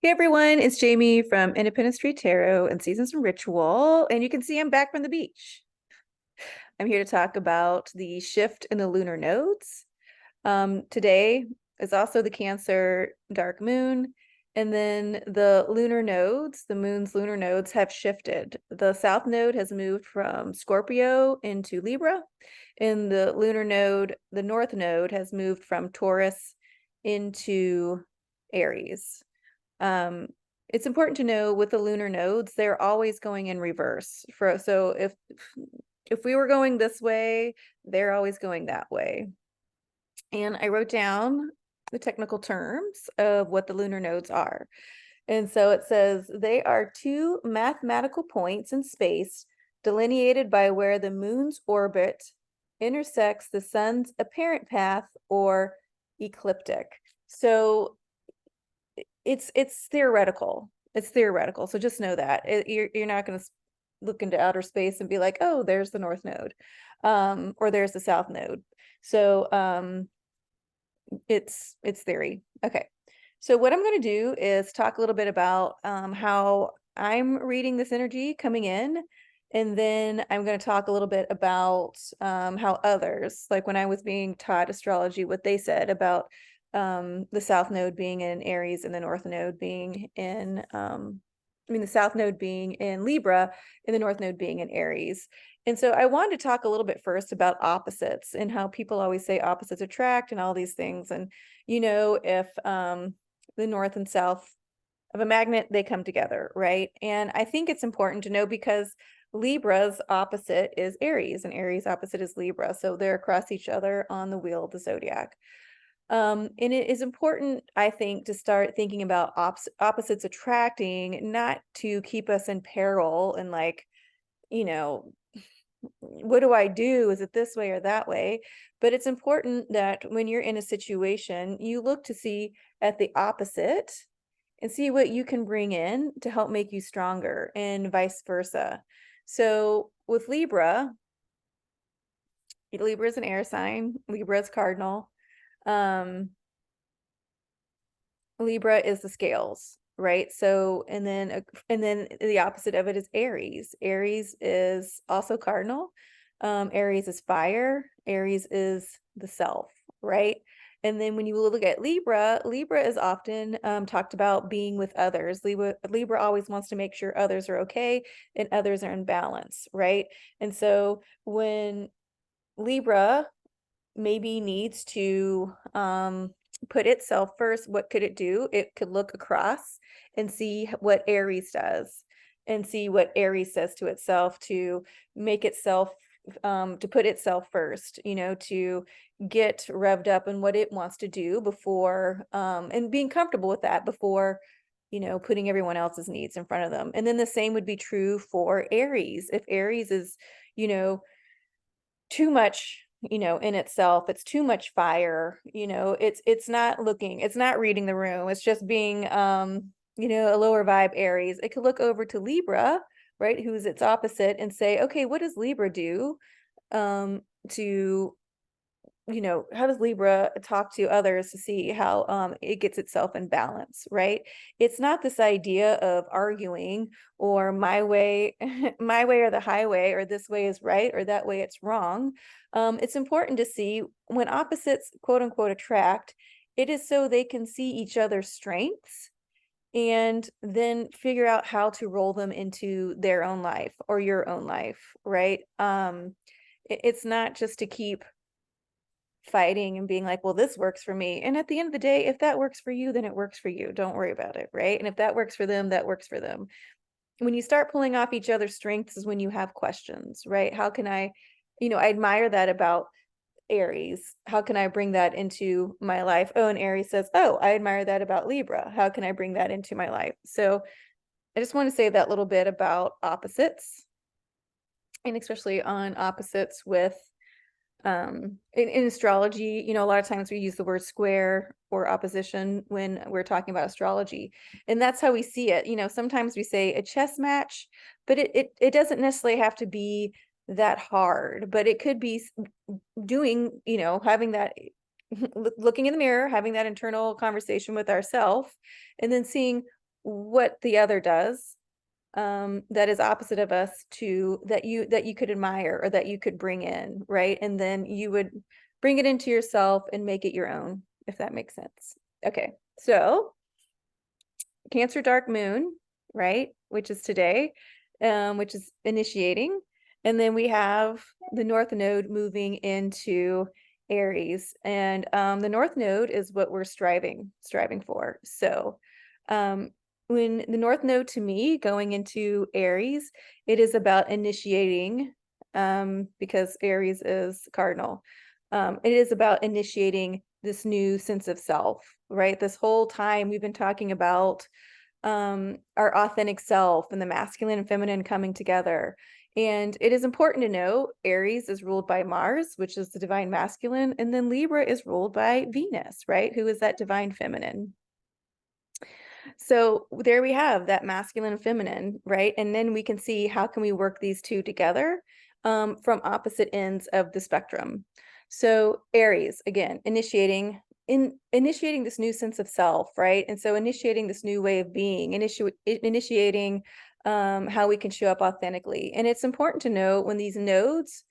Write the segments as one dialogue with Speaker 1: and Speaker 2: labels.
Speaker 1: Hey everyone, it's Jamie from Independence Street Tarot and Seasons and Ritual, and you can see I'm back from the beach. I'm here to talk about the shift in the lunar nodes. Today is also the Cancer dark moon, and then the lunar nodes, the moon's lunar nodes have shifted. The South Node has moved from Scorpio into Libra, and the lunar node, the North Node, has moved from Taurus into Aries. Um, it's important to know with the lunar nodes, they're always going in reverse. So if we were going this way, they're always going that way. And I wrote down the technical terms of what the lunar nodes are. And so it says they are two mathematical points in space delineated by where the moon's orbit intersects the sun's apparent path or ecliptic. So it's theoretical. It's theoretical. So just know that you're not going to look into outer space and be like, oh, there's the North Node, or there's the South Node. So it's theory. Okay. So what I'm going to do is talk a little bit about how I'm reading this energy coming in. And then I'm going to talk a little bit about how others, like when I was being taught astrology, what they said about the South Node being in Aries and the North Node being in, the South Node being in Libra and the North Node being in Aries. And so I wanted to talk a little bit first about opposites and how people always say opposites attract and all these things. And, if the North and South of a magnet, they come together, right? And I think it's important to know because Libra's opposite is Aries and Aries opposite is Libra. So they're across each other on the wheel of the zodiac. And it is important, I think, to start thinking about opposites attracting, not to keep us in peril and like, you know, what do I do? Is it this way or that way? But it's important that when you're in a situation, you look to see at the opposite and see what you can bring in to help make you stronger and vice versa. So with Libra is an air sign, Libra is cardinal. Libra is the scales, right? So, and then the opposite of it is Aries. Aries is also cardinal. Aries is fire. Aries is the self, right? And then when you look at Libra, Libra is often talked about being with others. Libra always wants to make sure others are okay and others are in balance, right? And so when Libra maybe needs to put itself first, what could it do? It could look across and see what Aries does and see what Aries says to itself to make itself to put itself first, to get revved up in what it wants to do before and being comfortable with that before putting everyone else's needs in front of them. And then the same would be true for Aries. If Aries is too much in itself, it's too much fire, it's not reading the room, it's just being a lower vibe Aries. It could look over to Libra, right, who's its opposite, and say, okay, what does Libra do to how does Libra talk to others to see how it gets itself in balance, right? It's not this idea of arguing or my way, my way or the highway, or this way is right or that way it's wrong. It's important to see when opposites, quote unquote, attract, it is so they can see each other's strengths and then figure out how to roll them into their own life or your own life, right? It's not just to keep fighting and being like, well, this works for me. And at the end of the day, if that works for you, then it works for you. Don't worry about it, right? And if that works for them, that works for them. When you start pulling off each other's strengths is when you have questions, right? How can I admire that about Aries. How can I bring that into my life? Oh, and Aries says, oh, I admire that about Libra. How can I bring that into my life? So I just want to say that little bit about opposites, and especially on opposites with in astrology, a lot of times we use the word square or opposition when we're talking about astrology, and that's how we see it. Sometimes we say a chess match, but it doesn't necessarily have to be that hard, but it could be doing, having that looking in the mirror, having that internal conversation with ourselves, and then seeing what the other does that is opposite of us that you could admire or that you could bring in, right? And then you would bring it into yourself and make it your own, if that makes sense. Okay, so Cancer dark moon, right? Which is today, which is initiating. And then we have the North Node moving into Aries. And the North Node is what we're striving for. So when the North Node, to me, going into Aries, it is about initiating, because Aries is cardinal. It is about initiating this new sense of self, right? This whole time we've been talking about our authentic self and the masculine and feminine coming together. And it is important to know Aries is ruled by Mars, which is the divine masculine, and then Libra is ruled by Venus, right? Who is that divine feminine. So there we have that masculine and feminine, right? And then we can see how can we work these two together from opposite ends of the spectrum. So Aries, again, initiating this new sense of self, right? And so initiating this new way of being, initiating how we can show up authentically. And it's important to know when these nodes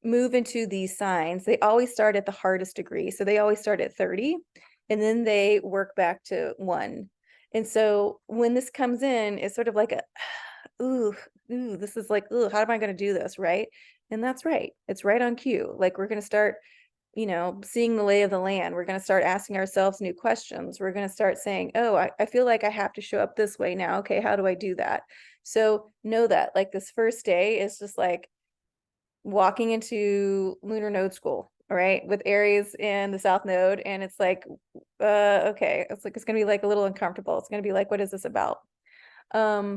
Speaker 1: move into these signs, they always start at the hardest degree. So they always start at 30 and then they work back to 1. And so when this comes in, it's sort of like a, ooh, this is like, ooh, how am I going to do this? Right. And that's right. It's right on cue. Like we're going to start, seeing the lay of the land. We're going to start asking ourselves new questions. We're going to start saying, oh, I feel like I have to show up this way now. Okay. How do I do that? So know that like this first day is just like walking into lunar node school, right? With Aries in the South Node. And it's like, okay, it's like, it's going to be like a little uncomfortable. It's going to be like, what is this about? But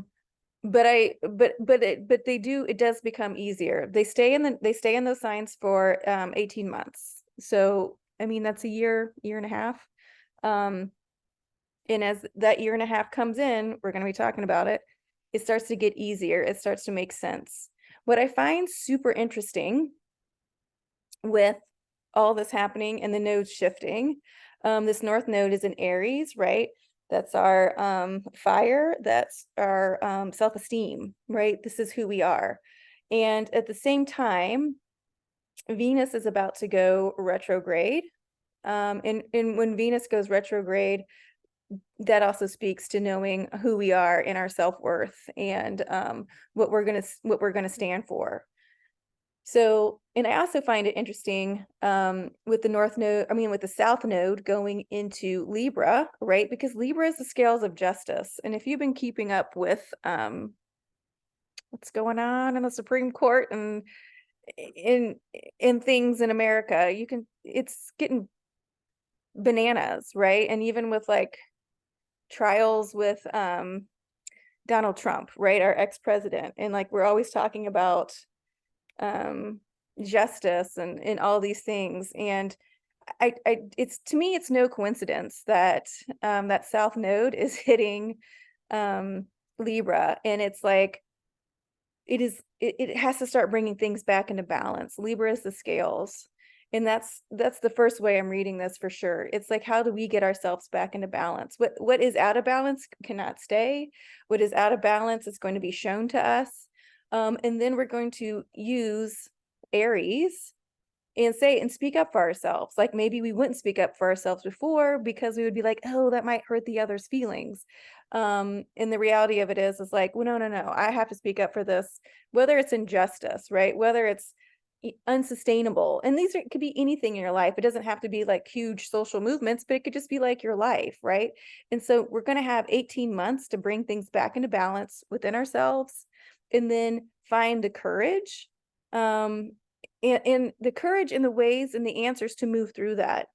Speaker 1: it does become easier. They stay in those signs for 18 months. So, I mean, that's a year and a half. And as that year and a half comes in, we're going to be talking about it. It starts to get easier. It starts to make sense. What I find super interesting with all this happening and the nodes shifting, this North Node is in Aries, right? That's our fire, that's our self-esteem, right? This is who we are. And at the same time, Venus is about to go retrograde. And when Venus goes retrograde, that also speaks to knowing who we are in our self-worth and what we're gonna stand for. So, and I also find it interesting with the North Node, with the South Node going into Libra, right? Because Libra is the scales of justice. And if you've been keeping up with what's going on in the Supreme Court and in things in America, it's getting bananas, right? And even with like trials with Donald Trump, right? Our ex-president. And like we're always talking about justice and all these things. And it's, to me, it's no coincidence that that South Node is hitting Libra. And it's like, it has to start bringing things back into balance. Libra is the scales. And that's the first way I'm reading this for sure. It's like, how do we get ourselves back into balance? What is out of balance cannot stay. What is out of balance is going to be shown to us. And then we're going to use Aries and speak up for ourselves. Like maybe we wouldn't speak up for ourselves before because we would be like, oh, that might hurt the other's feelings. And the reality of it is like, well, no, I have to speak up for this, whether it's injustice, right? Whether it's unsustainable. And could be anything in your life. It doesn't have to be like huge social movements, but it could just be like your life, right? And so we're going to have 18 months to bring things back into balance within ourselves and then find the courage and the courage and the ways and the answers to move through that.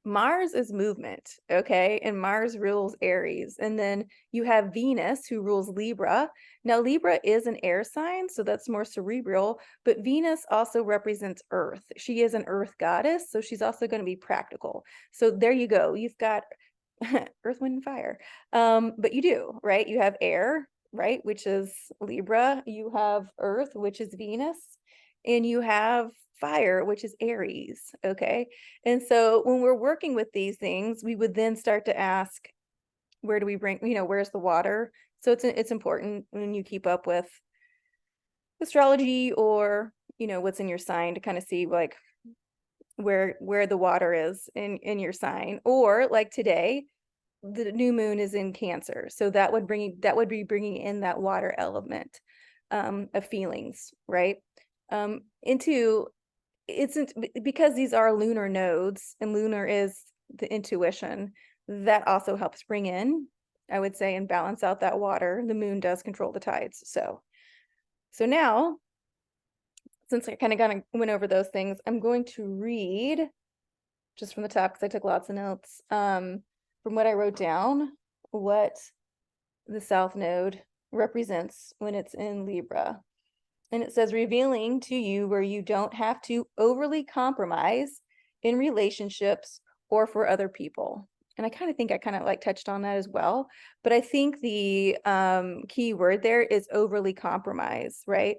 Speaker 1: Mars is movement, okay? And Mars rules Aries. And then you have Venus who rules Libra. Now, Libra is an air sign, so that's more cerebral, but Venus also represents Earth. She is an Earth goddess, so she's also going to be practical. So there you go. You've got Earth, Wind, and Fire. But you do, right? You have air, right, which is Libra. You have Earth, which is Venus. And you have fire, which is Aries, okay? And so when we're working with these things, we would then start to ask, where do we bring, where's the water? So it's important when you keep up with astrology or, what's in your sign to kind of see like where the water is in your sign. Or like today, the new moon is in Cancer, so that would be bringing in that water element of feelings, right? Into it's because these are lunar nodes, and lunar is the intuition. That also helps bring in, I would say, and balance out that water. The moon does control the tides. So now, since I kind of went over those things, I'm going to read just from the top because I took lots of notes. From what I wrote down, what the South Node represents when it's in Libra. And it says, revealing to you where you don't have to overly compromise in relationships or for other people. And I kind of like touched on that as well. But I think the key word there is overly compromise, right?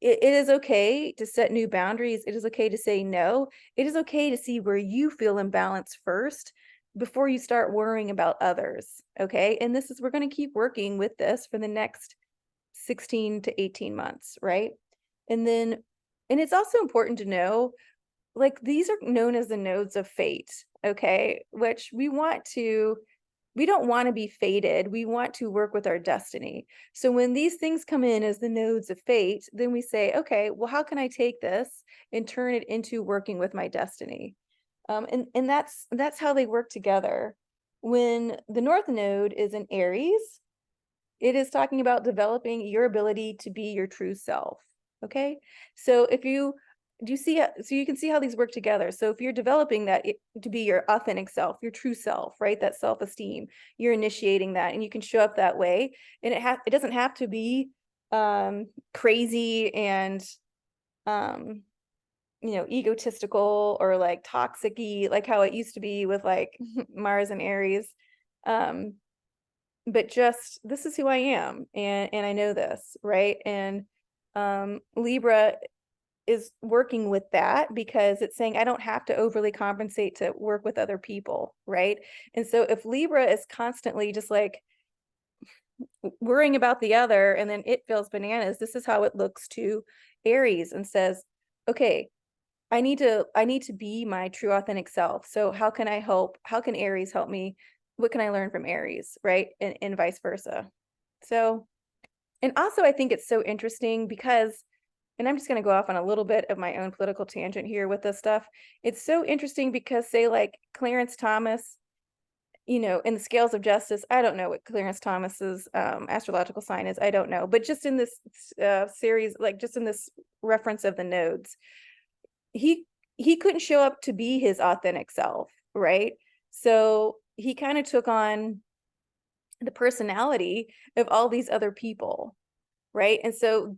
Speaker 1: It is okay to set new boundaries. It is okay to say no. It is okay to see where you feel imbalanced first before you start worrying about others. Okay. And we're going to keep working with this for the next 16 to 18 months, right? And it's also important to know, like, these are known as the nodes of fate, okay? Which we don't want to be fated. We want to work with our destiny. So when these things come in as the nodes of fate, then we say, okay, well, how can I take this and turn it into working with my destiny? And that's how they work together. When the North Node is in Aries, it is talking about developing your ability to be your true self. Okay. So so you can see how these work together. So if you're developing that to be your authentic self, your true self, right? That self-esteem, you're initiating that, and you can show up that way. And it doesn't have to be crazy and egotistical or like toxic-y, like how it used to be with like Mars and Aries. But just, this is who I am, and I know this, right? And Libra is working with that because it's saying I don't have to overly compensate to work with other people, right? And so if Libra is constantly just like worrying about the other and then it feels bananas, this is how it looks to Aries and says, okay, I need to be my true authentic self. So how can Aries help me? What can I learn from Aries, right? And vice versa. So, and also I think it's so interesting because, and I'm just going to go off on a little bit of my own political tangent here with this stuff. It's so interesting because, say, like Clarence Thomas, in the scales of justice, I don't know what Clarence Thomas's astrological sign is. I don't know. But just in this series, like just in this reference of the nodes, he couldn't show up to be his authentic self, right? So he kind of took on the personality of all these other people, right? And so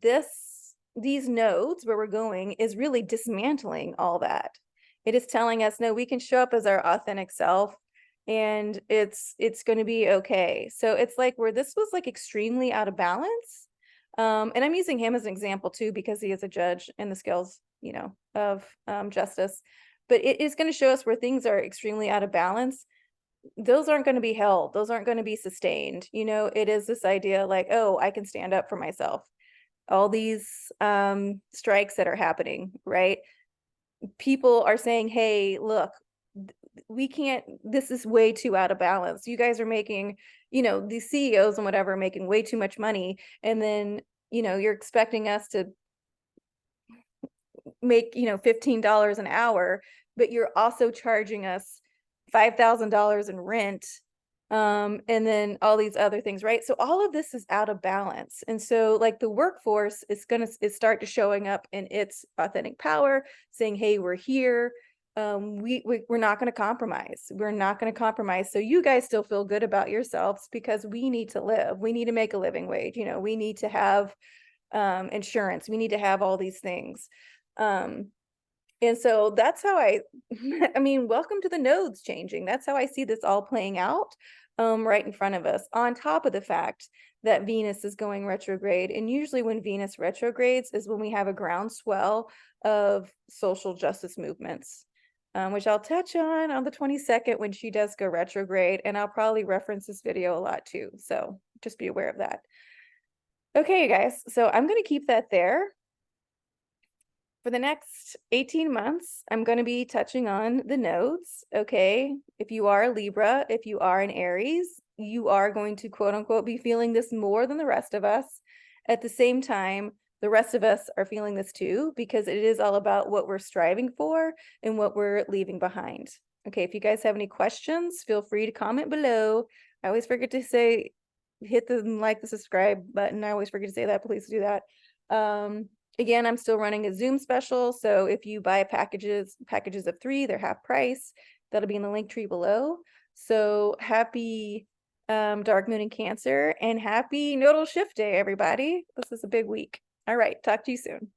Speaker 1: these nodes where we're going is really dismantling all that. It is telling us, no, we can show up as our authentic self and it's going to be okay. So it's like where this was like extremely out of balance. And I'm using him as an example too, because he is a judge in the scales, of justice. But it is going to show us where things are extremely out of balance. Those aren't going to be held. Those aren't going to be sustained. It is this idea like, oh, I can stand up for myself. All these strikes that are happening, right? People are saying, hey, look, we can't, this is way too out of balance. You guys are making, these CEOs and whatever are making way too much money. And then, you're expecting us to make, $15 an hour, but you're also charging us $5,000 in rent. And then all these other things, right? So all of this is out of balance. And so like the workforce is start to showing up in its authentic power, saying, hey, we're here. We're not going to compromise. We're not going to compromise. So you guys still feel good about yourselves because we need to live. We need to make a living wage. We need to have insurance. We need to have all these things. And so that's how I mean, welcome to the nodes changing. That's how I see this all playing out right in front of us, on top of the fact that Venus is going retrograde. And usually when Venus retrogrades is when we have a groundswell of social justice movements. which I'll touch on the 22nd when she does go retrograde, and I'll probably reference this video a lot too, so just be aware of that. Okay, you guys, so I'm going to keep that there. For the next 18 months, I'm going to be touching on the nodes, okay? If you are a Libra, if you are an Aries, you are going to quote unquote be feeling this more than the rest of us. At the same time, the rest of us are feeling this too, because it is all about what we're striving for and what we're leaving behind. Okay, if you guys have any questions, feel free to comment below. I always forget to say, hit the like, the subscribe button. I always forget to say that. Please do that. Again, I'm still running a Zoom special, so if you buy packages of 3, they're half price. That'll be in the link tree below. So happy Dark Moon in Cancer, and happy Nodal Shift Day, everybody. This is a big week. All right, talk to you soon.